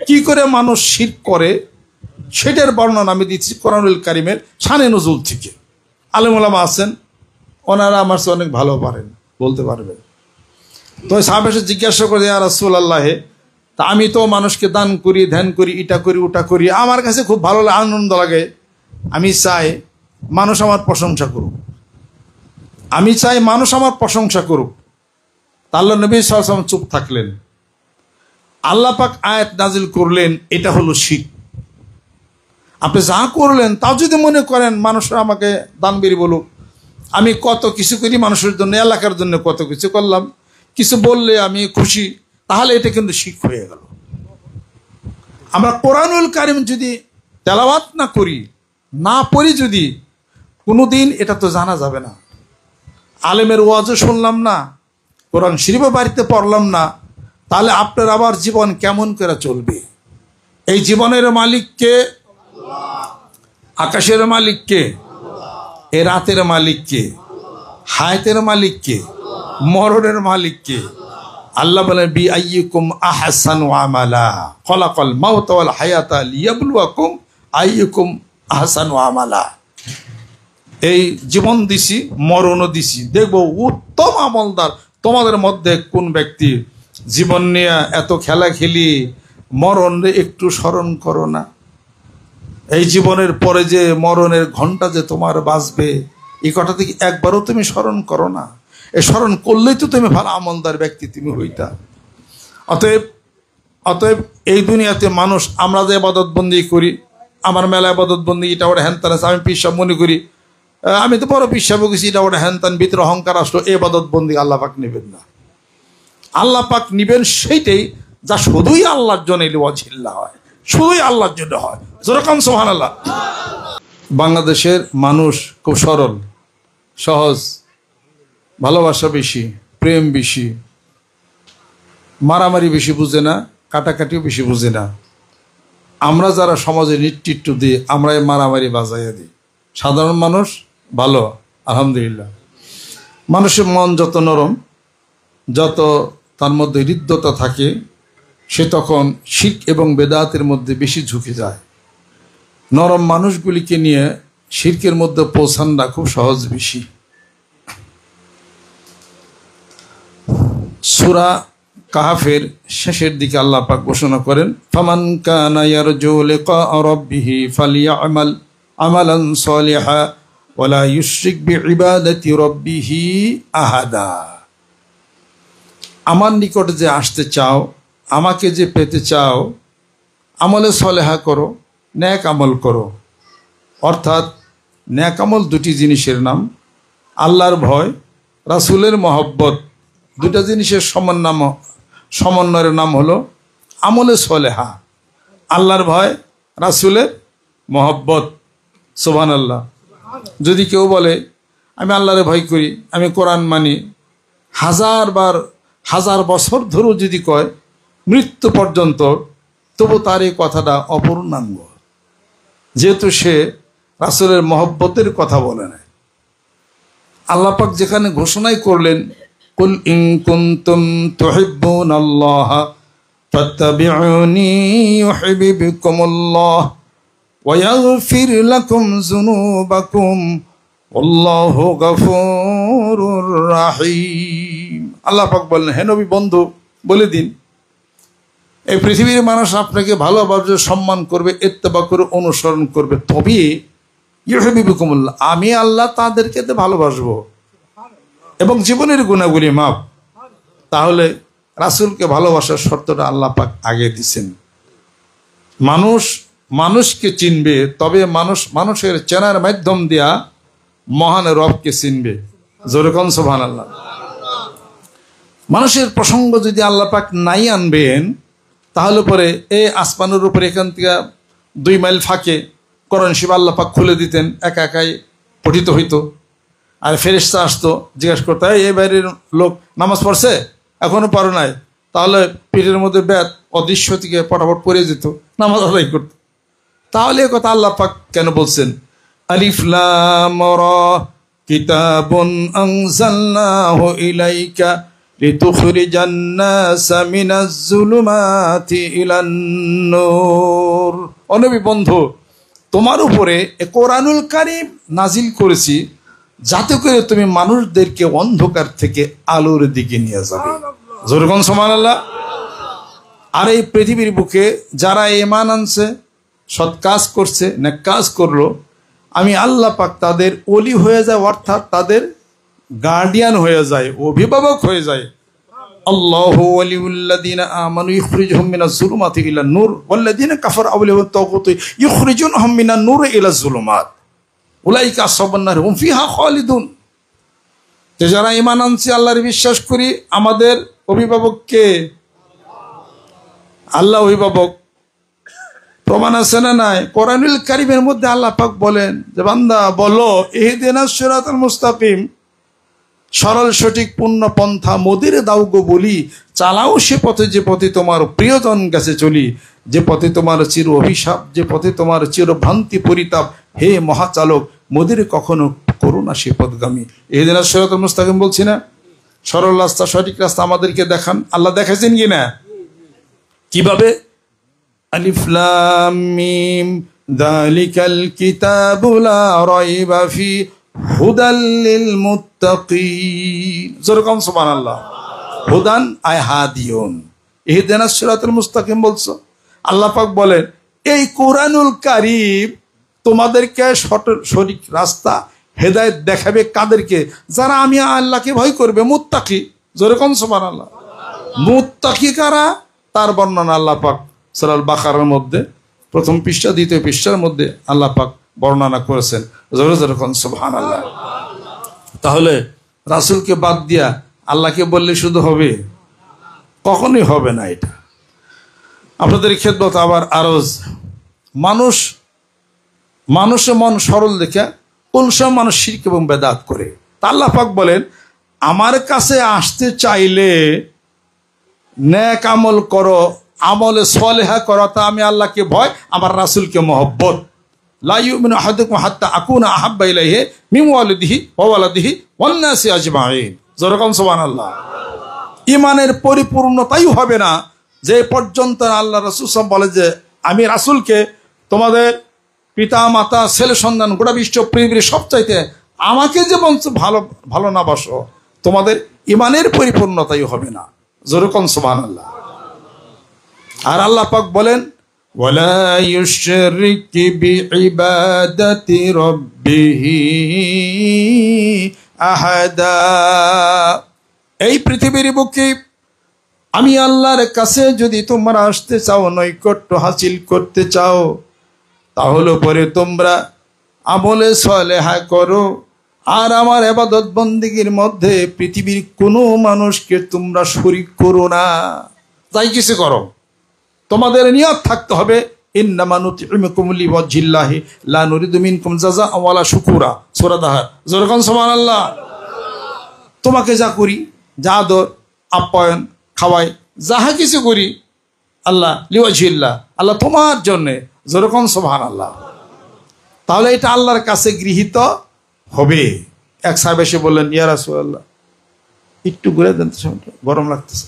কি করে মানুষ শিরক করে সেটার বর্ণনা আমি দিচ্ছি কোরআনুল কারীমের শানে নুজুল থেকে। আলেম ওলামা আছেন, ওনারা আমার চেয়ে অনেক ভালো পারেন, বলতে পারবেন। তো সাহাবা এসে জিজ্ঞাসা করে, ইয়া রাসূলুল্লাহ, তা আমি তো মানুষকে দান করি, ধ্যান করি, এটা করি, ওটা করি, আমার কাছে খুব ভালো লাগে, আনন্দ লাগে, আমি চাই মানুষ আমার প্রশংসা করুক, আমি চাই মানুষ আমার প্রশংসা করুক। তা আল্লাহ নবী সাল্লাল্লাহু আলাইহি ওয়াসাল্লাম চুপ থাকলেন। আল্লাহ পাক আয়াত নাজিল করলেন, এটা হলো শিরক। আপনি যা করলেন তাও যদি মনে করেন মানুষরা আমাকে দানবীর বলুক, আমি কত কিছু করি মানুষের জন্য, এলাকার জন্য কত কিছু করলাম, কিছু বললে আমি খুশি, তাহলে এটা কিন্তু শিরক হয়ে গেল। আমরা কোরআনুল কারীম যদি তেলাওয়াত না করি, না পড়ি, যদি কোনোদিন এটা তো জানা যাবে না। আলেমের ওয়াজও শুনলাম না, কোরআন শরীফও বাড়িতে পড়লাম না, তাহলে আপনার আবার জীবন কেমন করে চলবে? এই জীবনের মালিক কে? আকাশের মালিক কে? এই রাতের মালিক কে? হায়াতের মালিক কে? মরণের মালিক কে? আল্লাহ বলেন, বি আইয়ুকুম আহসানু আমালা, খলাকাল মাউতা ওয়াল হায়াতা লিয়াবলুয়াকুম আইয়ুকুম আহসানু আমালা। এই জীবন দিছি, মরণও দিছি, দেখবো উত্তম আমলদার তোমাদের মধ্যে কোন ব্যক্তি। জীবন নিয়ে এত খেলা খেলি, মরণ একটু স্মরণ করো না। এই জীবনের পরে যে মরণের ঘন্টা যে তোমার বাজবে, এই কথা থেকে একবারও তুমি স্মরণ করো না। এই স্মরণ করলেই তো তুমি ভালো আমলদার ব্যক্তি তুমি হইতা। অতএব এই দুনিয়াতে মানুষ, আমরা যে ইবাদত বন্দি করি, আমার মেলা ইবাদত বন্দি, এটা ওটা হ্যান তান আছে, আমি পিসাব মনে করি, আমি তো বড় পিসাব গেছি, এটা ওটা হ্যান তান, ভিতরে অহংকার আসলো, এই ইবাদত বন্দি আল্লাহ পাক নেবেন না। আল্লাহ পাক নিবেন সেইটাই যা শুধুই আল্লাহর জন্য ওয়াজিল্লাহ হয়, শুধুই আল্লাহর জন্য হয়। যেরকম সুবহানাল্লাহ। বাংলাদেশের মানুষ খুব সরল, সহজ, ভালোবাসা বেশি, প্রেম বেশি, মারামারি বেশি বুঝে না, কাটাকাটিও বেশি বুঝে না। আমরা যারা সমাজে নেতৃত্ব দিই, আমরা এই মারামারি বাজাইয়া দিই। সাধারণ মানুষ ভালো, আলহামদুলিল্লাহ। মানুষের মন যত নরম, যত তার মধ্যে হৃদ্যতা থাকে, সে তখন শিরক এবং বেদাতের মধ্যে বেশি ঝুঁকে যায়। নরম মানুষগুলিকে নিয়ে শিরকের মধ্যে পৌঁছানটা খুব সহজ বেশি। সূরা কাহাফের শেষের দিকে আল্লাহ পাক ঘোষণা করেন, ফামান কানা ইয়ারজু লিকা রাব্বিহি ফালিয়ামাল আমালান সালিহা ওয়ালা ইউশরিক বিইবাদাতি রাব্বিহি আহাদা। আমার নিকট যে আসতে চাও, আমাকে যে পেতে চাও, আমলে সলেহা করো, ন্যাক আমল করো। অর্থাৎ ন্যাক আমল দুটি জিনিসের নাম, আল্লাহর ভয়, রাসূলের মহব্বত, দুটা জিনিসের সমন্বয়ের নাম হলো আমলে সলেহা। আল্লাহর ভয়, রাসূলের মহব্বত। সুবহানাল্লাহ। যদি কেউ বলে আমি আল্লাহরে ভয় করি, আমি কোরআন মানি, হাজার বছর ধরেও যদি কয় মৃত্যু পর্যন্ত, তবু তার এই কথাটা অপূর্ণাঙ্গ, যেহেতু সে রাসূলের মহব্বতের কথা বলে না। আল্লাহ পাক যেখানে ঘোষণাই করলেন, কুল ইন কুনতুম তুহিব্বুনাল্লাহ ফাত্তাবিউনি ইউহিব্বুকুমুল্লাহ ওয়া ইয়াগফির লাকুম যুনুবাকুম আল্লাহু গফুরুর রাহিম। আল্লাহ পাক বললেন, হে নবী বন্ধু, বলে দিন, এই পৃথিবীর মানুষ আপনাকে ভালোভাবে সম্মান করবে, ইত্তেবা করে অনুসরণ করবে, তবে ইউহিব্বুকুমুল্লাহ, আমি আল্লাহ তাদেরকে ভালোবাসবো এবং জীবনের গুণাগুলি মাপ। তাহলে রাসূলকে ভালোবাসার শর্তটা আল্লাহ পাক আগে দিছেন। মানুষ মানুষকে চিনবে, তবে মানুষের চেনার মাধ্যম দিয়া মহান রবকে চিনবে। যেরকম সুবহানাল্লাহ। মানুষের প্রসঙ্গ যদি আল্লাহ পাক নাই আনবেন, তাহলে পরে এই আসমানের উপরে এখান থেকে 2 মাইল ফাঁকে কোরআন শরীফ আল্লাহ পাক খুলে দিতেন, একা একাই পঠিত হইতো। আর ফেরেশতা আসতো, জিজ্ঞাসা করতো, এই বাইরের লোক নামাজ পড়ছে, এখনো পড়ে নাই, তাহলে পিঠের মধ্যে ব্যাত অদৃশ্য থেকে পটাপট পড়ে যেত, নামাজ আদায় করতো। তাহলে এ কথা আল্লাহ পাক কেন বলছেন? আলিফ লাম রা কিতাবুন আনজালনাহু ইলাইকা লিতুখরিজান নাসা মিনাজ যুলুমাতি ইলান নূর। ও নবী বন্ধু, তোমার উপরে এ কোরআনুল কারীম নাজিল করেছি যাতে করে তুমি মানুষদেরকে অন্ধকার থেকে আলোর দিকে নিয়ে যাবে। জোরে কোন সুবহানাল্লাহ। আর এই পৃথিবীর বুকে যারা ঈমান আনছে, সৎ কাজ করছে, নেক কাজ করলো, আমি আল্লাহ পাক তাদের ওলি হয়ে যায়, অর্থাৎ তাদের গার্ডিয়ান হয়ে যায়, অভিভাবক হয়ে যায়। আল্লাহু ওয়ালিউল্লাযিনা আমানু ইখরিজুহুম মিনাজ যুলুমাতি ইলান নূর ওয়াল্লাযিনা কাফারু আউলিয়াউত তাগুত ইখরিজুনহুম মিনান নূর ইলাজ যুলুমাত উলাইকা আসহাবুন নার হুম ফিহা খালিদুন। তো যারা ঈমান আনছি, আল্লাহর বিশ্বাস করি, আমাদের অভিভাবককে আল্লাহ অভিভাবক। প্রমাণ আছে না নাই? কোরআনুল কারীমের মধ্যে আল্লাহ পাক বলেন যে বান্দা বলো ইহদিনাস সিরাতাল মুস্তাকিম, সরল সঠিক পূর্ণ পন্থা মোদের দাও গো বলি, চালাও সে পথে যে পথে তোমার প্রিয়জন গেছে চলি, যে পথে তোমার চির অভিশাপ, যে পথে তোমার চির ভ্রান্তি পরিতাপ, হে মহাচালক মোদের কখনো করো না সে পথগামী। ইহদিনাস সিরাতাল মুস্তাকিম বলছি না, সরল রাস্তা সঠিক রাস্তা আমাদেরকে দেখান। আল্লাহ দেখাইছেন কিনা? কিভাবে? আলিফ লাম মিম যালিকাল কিতাবু লা রাইবা ফি হুদাল লিল মুত্তাকিন। যেরকম সুবহানাল্লাহ। হুদান আয় হাদিয়ুন, ইহদিনাস সিরাতাল মুস্তাকিম বলছো। আল্লাহ পাক বলেন এই কোরআনুল কারীম তোমাদেরকে সঠিক রাস্তা হেদায়েত দেখাবে কাদেরকে? যারা আমি আল্লাহকে ভয় করবে, মুত্তাকি। যেরকম সুবহানাল্লাহ। মুত্তাকি কারা? তার বর্ণনা আল্লাহ পাক সূরা আল বাকারার মধ্যে প্রথম পৃষ্ঠা দ্বিতীয় পৃষ্ঠার মধ্যে আল্লাহ পাক বর্ণনা করেছেন। জোরে জোরে কোন সুবহানাল্লাহ। তাহলে রাসূলকে বাদ দিয়া আল্লাহকে বললে শুধু হবে? কখনোই হবে না। এটা আপনাদের খেদমত আবার আরজ। মানুষের মন সরল দেখে কোন সময় মানুষ শিরক এবং বেদাত করে। তা আল্লাহ পাক বলেন আমার কাছে আসতে চাইলে নেক আমল করো, আমলে সালেহা করো, তা আমি আল্লাহকে ভয়, আমার রাসূলকে মহব্বত। লা ইউমিনু আহাদুকুম হাত্তা আকুনা আহাব্বা ইলাইহি মিন ওয়ালিদিহি ওয়া ওয়ালাদিহি ওয়ান নাসি আজমাইন। যেরকম সুবহানাল্লাহ। ঈমানের পরিপূর্ণতাই হবে না যে পর্যন্ত আল্লাহ রাসূল বলে যে আমি রাসূলকে তোমাদের পিতা মাতা ছেলে সন্তান গোটা বিশ্ব পৃথিবীর সবচাইতে আমাকে যে বলছো ভালো ভালো না বাসো, তোমাদের ঈমানের পরিপূর্ণতাই হবে না। যেরকম সুবহানাল্লাহ। আর আল্লাহ পাক বলেন ওয়ালা ইউশরিক বিইবাদাতি রাব্বিহি আহাদা। এই পৃথিবীর বুকে আমি আল্লাহর কাছে যদি তোমরা আসতে চাও, নৈকট্য হাসিল করতে চাও, তাহলে পরে তোমরা আমলে সালেহা করো, আর আমার ইবাদত বন্দেগীর মধ্যে পৃথিবীর কোনো মানুষকে তোমরা শরীক করো না। তাই কিছু করো, তোমাদের নিয়ত থাকতে হবে ইন্নামা নুতঈমুকুম লিওয়াজহিল্লাহি লা নুরিদু মিনকুম জাযাআ ওয়ালা শুকুরা। সূরা দাহর। যেরকম সুবহানাল্লাহ। তোমাকে যা করি, যা আদর আপ্যায়ন খাওয়াই, যাহা কিছু করি আল্লাহ লিওয়াজহিল্লাহ, আল্লাহ তোমার জন্যে। যেরকম সুবহানাল্লাহ। তাহলে এটা আল্লাহর কাছে গৃহীত হবে। এক সাহেব এসে বললেন ইয়া রাসূলুল্লাহ একটু ঘুরে দেন তো, গরম লাগতেছে।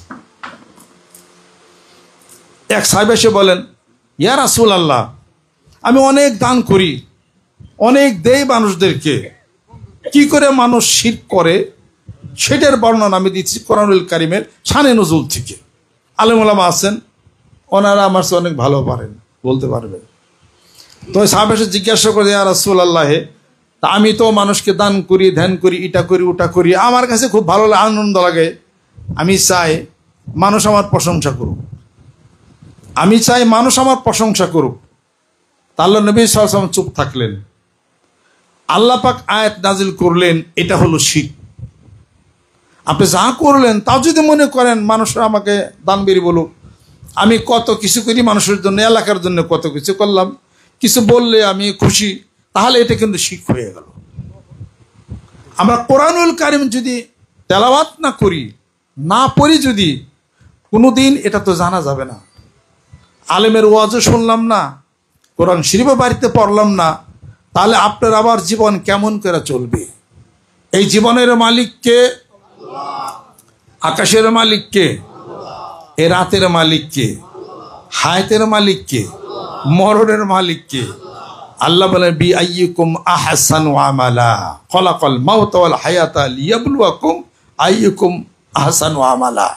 এক সাহেব এসে বলেন ইয়া রাসূলুল্লাহ আমি অনেক দান করি, অনেক দেই মানুষদেরকে, কি করে মানুষ শিরক করে সেটার বর্ণনা আমি দিচ্ছি কোরআনুল কারীমের শানে নুজুল থেকে। আলেম ওলামা আছেন, ওনারা আমার চেয়ে অনেক ভালো পারেন, বলতে পারবেন। তো সাহেব এসে জিজ্ঞাসা করে ইয়া রাসূলুল্লাহ তা আমি তো মানুষকে দান করি, ধ্যান করি, এটা করি ওটা করি, আমার কাছে খুব ভালো আনন্দ লাগে, আমি চাই মানুষ আমার প্রশংসা করুক, আমি চাই মানুষ আমার প্রশংসা করুক। তা আল্লাহ নবী সাল্লাল্লাহু আলাইহি ওয়াসাল্লাম চুপ থাকলেন। আল্লাহ পাক আয়াত নাজিল করলেন এটা হলো শিরক। আপনি যা করলেন তা যদি মনে করেন মানুষরা আমাকে দানবীর বলুক, আমি কত কিছু করি মানুষের জন্য, এলাকার জন্য কত কিছু করলাম, কিছু বললে আমি খুশি, তাহলে এটা কিন্তু শিরক হয়ে গেল। আমরা কোরআনুল কারীম যদি তেলাওয়াত না করি, না পড়ি, যদি কোনোদিন এটা তো জানা যাবে না। আলেমের ওয়াজও শুনলাম না, কোরআন শরীফও বাড়িতে পড়লাম না, তাহলে আপনার আবার জীবন কেমন করে চলবে? এই জীবনের মালিক কে? আকাশের মালিক কে? এ রাতের মালিক কে? হায়াতের মালিক কে? মরণের মালিক কে? আল্লাহ বলেন বি আইয়ুকুম আহসানু আমালা খলাকাল মাউতা ওয়াল হায়াতা লিয়াবলুয়াকুম আইয়ুকুম আহসানু আমালা।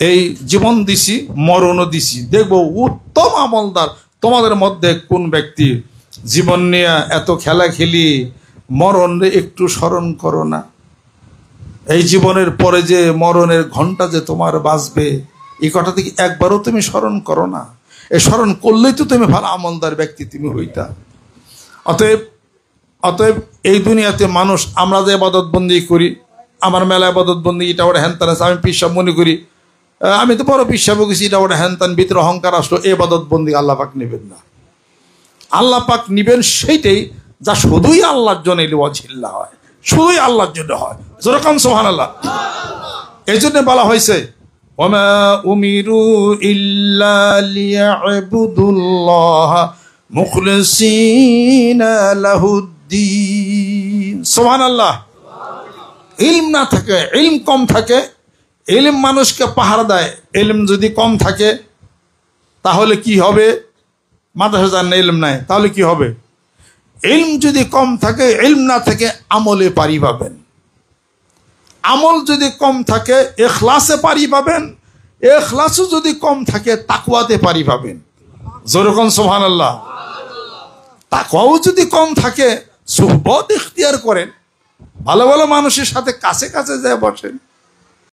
এই জীবন দিছি, মরণও দিছি, দেখবো উত্তম আমলদার তোমাদের মধ্যে কোন ব্যক্তি। জীবন নিয়ে এত খেলা খেলি, মরণ একটু স্মরণ করো না। এই জীবনের পরে যে মরণের ঘন্টা যে তোমার বাজবে, এই কথা থেকে একবারও তুমি স্মরণ করো না। এই স্মরণ করলেই তো তুমি ভালো আমলদার ব্যক্তি তুমি হইতা। অতএব এই দুনিয়াতে মানুষ, আমরা যে ইবাদত বন্দি করি, আমার মেলা ইবাদত বন্দি, এটা ওটা হ্যানতান আছে, আমি পিসাব মনে করি আমি তো বড় পিসাব গেছি, এটা ওটা হ্যানতান, ভিতরে অহংকার আসলো, এই ইবাদত বন্দি আল্লাহ পাক নেবেন না। আল্লাহ পাক নিবেন সেইটাই যা শুধুই আল্লাহর জন্য ওয়াজিল্লাহ হয়, শুধুই আল্লাহর জন্য হয়। যেরকম সুবহানাল্লাহ। এই জন্য বলা হয়েছে ওমা উমিরু ইল্লা লিয়াবুদুল্লাহ মুখলিসিনা লাহুদ্দিন। সুবহানাল্লাহ। ইলম না থাকে, ইলম কম থাকে, ইলম মানুষকে পাহারা দেয়। ইলম যদি কম থাকে তাহলে কি হবে? মাদ্রাসা যান না, ইলম নাই, তাহলে কি হবে? ইলম যদি কম থাকে, ইলম না থাকে, আমলে পারি পাবেন। আমল যদি কম থাকে ইখলাসে পারি পাবেন, ইখলাসও যদি কম থাকে তাকওয়াতে পারি পাবেন। যেরকম সুবহানাল্লাহ। তাকওয়াও যদি কম থাকে সুহবত ইখতিয়ার করেন, ভালো ভালো মানুষের সাথে কাছে কাছে যায় বসেন,